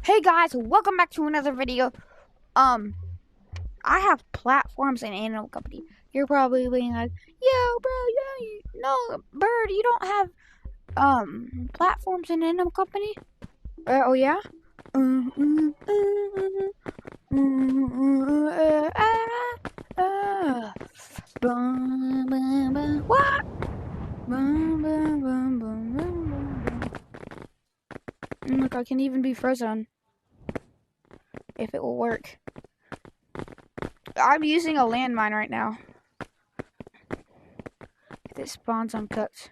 Hey guys, welcome back to another video. I have platforms in Animal Company. You're probably being like, yo, bro, no, Bird, you don't have platforms in Animal Company? Oh yeah. What? Look, I can even be frozen if it will work. I'm using a landmine right now. If it spawns uncooked.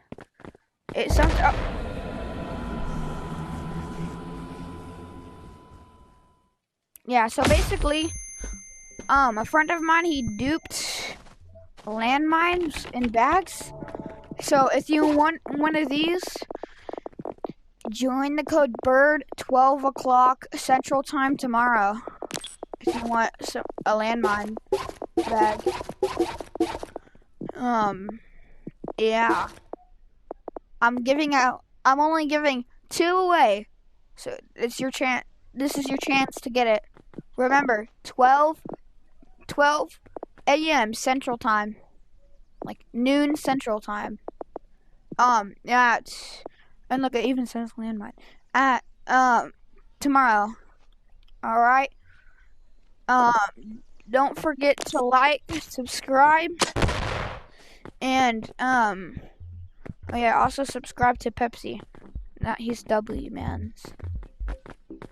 It sounds. Oh. Yeah, so basically, a friend of mine, he duped landmines in bags. So if you want one of these, join the code BIRD 12 o'clock Central Time tomorrow. If you want a landmine bag. Yeah. I'm only giving 2 away. So it's your chance. This is your chance to get it. Remember, 12 a.m. Central Time. Like noon Central Time. And look, it even says landmine. At, tomorrow. Alright? Don't forget to like, subscribe, and, oh yeah, also subscribe to Pepsi. He's W, man.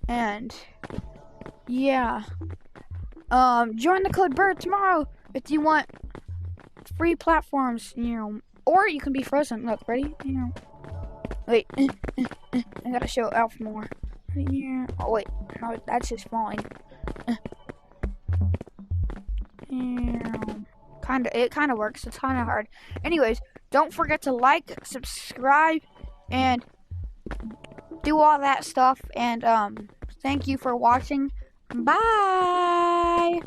And, yeah. Join the code BIRD tomorrow if you want free platforms, or you can be frozen. Look, ready? Wait, I gotta show Alf more. Oh wait, no, that's just falling. It kinda works. It's kinda hard. Anyways, don't forget to like, subscribe, and do all that stuff. And thank you for watching. Bye.